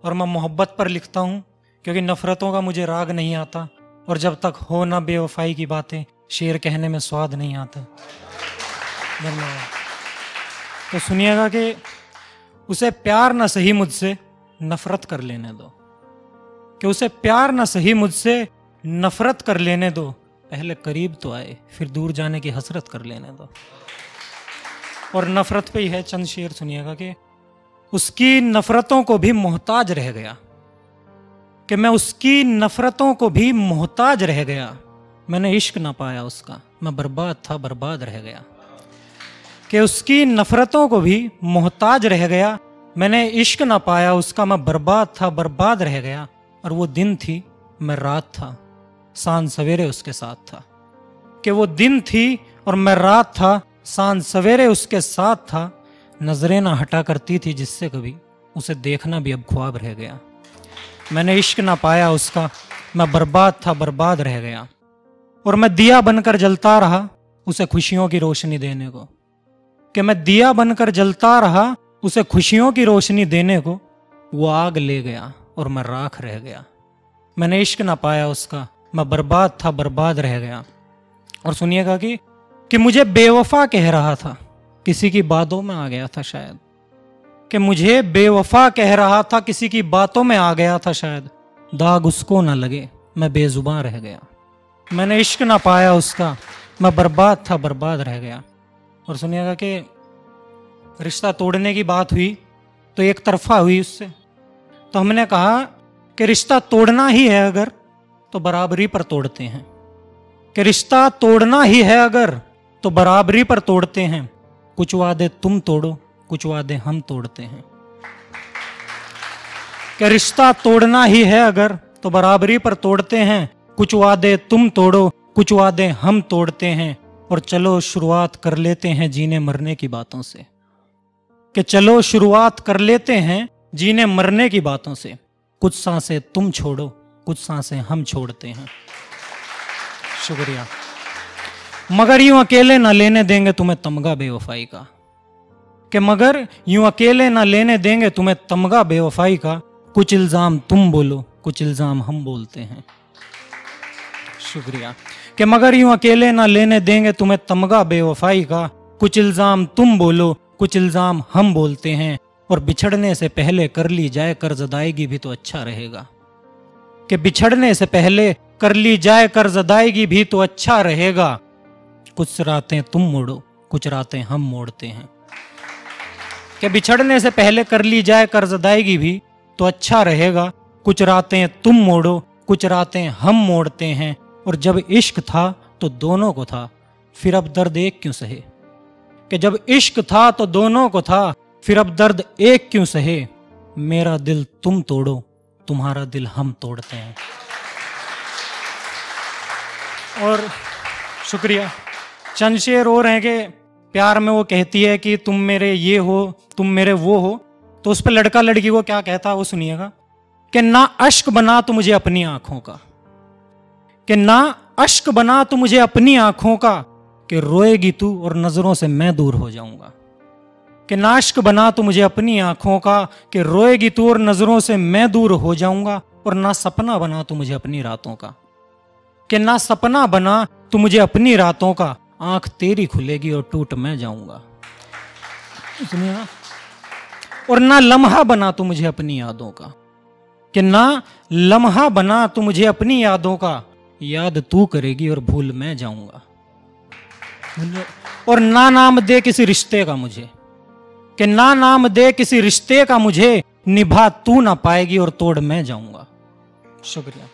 और मैं मोहब्बत पर लिखता हूँ क्योंकि नफ़रतों का मुझे राग नहीं आता, और जब तक हो ना बेवफाई की बातें शेर कहने में स्वाद नहीं आता। धन्यवाद। तो सुनिएगा कि उसे प्यार ना सही मुझसे नफ़रत कर लेने दो, कि उसे प्यार ना सही मुझसे नफ़रत कर लेने दो, पहले करीब तो आए फिर दूर जाने की हसरत कर लेने दो। और नफ़रत पे ही है चंद शेर सुनिएगा कि उसकी नफ़रतों को भी मोहताज रह गया, कि मैं उसकी नफ़रतों को भी मोहताज रह गया, मैंने इश्क ना पाया उसका, मैं बर्बाद था बर्बाद रह गया। कि उसकी नफ़रतों को भी मोहताज रह गया, मैंने इश्क ना पाया उसका, मैं बर्बाद था बर्बाद रह गया। और वो दिन थी मैं रात था, सांझ सवेरे उसके साथ था। कि वो दिन थी और मैं रात था, सांझ सवेरे उसके साथ था। नजरें ना हटा करती थी जिससे कभी, उसे देखना भी अब ख्वाब रह गया। मैंने इश्क ना पाया उसका, मैं बर्बाद था बर्बाद रह गया। और मैं दिया बनकर जलता रहा उसे खुशियों की रोशनी देने को, कि मैं दिया बनकर जलता रहा उसे खुशियों की रोशनी देने को। वो आग ले गया और मैं राख रह गया। मैंने इश्क ना पाया उसका, मैं बर्बाद था बर्बाद रह गया। और सुनिएगा कि मुझे बेवफा कह रहा था, किसी की बातों में आ गया था शायद। कि मुझे बेवफा कह रहा था, किसी की बातों में आ गया था शायद। दाग उसको ना लगे मैं बेजुबान रह गया। मैंने इश्क ना पाया उसका, मैं बर्बाद था बर्बाद रह गया। और सुनिएगा कि रिश्ता तोड़ने की बात हुई तो एक तरफा हुई उससे। तो हमने कहा कि रिश्ता तोड़ना ही है अगर तो बराबरी पर तोड़ते हैं, कि रिश्ता तोड़ना ही है अगर तो बराबरी पर तोड़ते हैं। कुछ वादे तुम तोड़ो कुछ वादे हम तोड़ते हैं। कि रिश्ता तोड़ना ही है अगर तो बराबरी पर तोड़ते हैं। कुछ वादे तुम तोड़ो कुछ वादे हम तोड़ते हैं। और चलो शुरुआत कर लेते हैं जीने मरने की बातों से, कि चलो शुरुआत कर लेते हैं जीने मरने की बातों से। कुछ सांसें तुम छोड़ो कुछ सांसें हम छोड़ते हैं। शुक्रिया। मगर यूं अकेले ना लेने देंगे तुम्हें तमगा बेवफाई का, कि मगर यूं अकेले ना लेने देंगे तुम्हें तमगा बेवफाई का। कुछ इल्जाम तुम बोलो कुछ इल्जाम हम बोलते हैं। शुक्रिया। कि मगर यूं अकेले ना लेने देंगे तुम्हें तमगा बेवफाई का। कुछ इल्जाम तुम बोलो कुछ इल्जाम हम बोलते हैं। और बिछड़ने से पहले कर ली जाए कर्ज अदायगी भी तो अच्छा रहेगा, कि बिछड़ने से पहले कर ली जाए कर्ज अदायगी भी तो अच्छा रहेगा। कुछ रातें तुम मोड़ो कुछ रातें हम मोड़ते हैं, कि बिछड़ने से पहले कर ली जाए कर्ज अदायगी भी तो अच्छा रहेगा। कुछ रातें तुम मोड़ो कुछ रातें हम मोड़ते हैं। और जब इश्क था तो दोनों को था फिर अब दर्द एक क्यों सहे, कि जब इश्क था तो दोनों को था फिर अब दर्द एक क्यों सहे। मेरा दिल तुम तोड़ो तुम्हारा दिल हम तोड़ते हैं। और शुक्रिया। चंद शेर और हैं कि प्यार में वो कहती है कि तुम मेरे ये हो तुम मेरे वो हो, तो उस पर लड़का लड़की को क्या कहता है वो सुनिएगा। कि ना अश्क बना तो मुझे अपनी आंखों का, कि ना अश्क बना तो मुझे अपनी आंखों का। कि रोएगी तू और नजरों से मैं दूर हो जाऊंगा, कि ना अश्क बना तो मुझे अपनी आंखों का। कि रोएगी तू और नजरों से मैं दूर हो जाऊंगा। और ना सपना बना तो मुझे अपनी रातों का, कि ना सपना बना तो मुझे अपनी रातों का। आंख तेरी खुलेगी और टूट मैं जाऊंगा। सुनिए। और ना लम्हा बना तो मुझे अपनी यादों का, कि ना लम्हा बना तो मुझे अपनी यादों का। याद तू करेगी और भूल मैं जाऊंगा। और ना नाम दे किसी रिश्ते का मुझे, कि ना नाम दे किसी रिश्ते का मुझे। निभा तू ना पाएगी और तोड़ मैं जाऊंगा। शुक्रिया।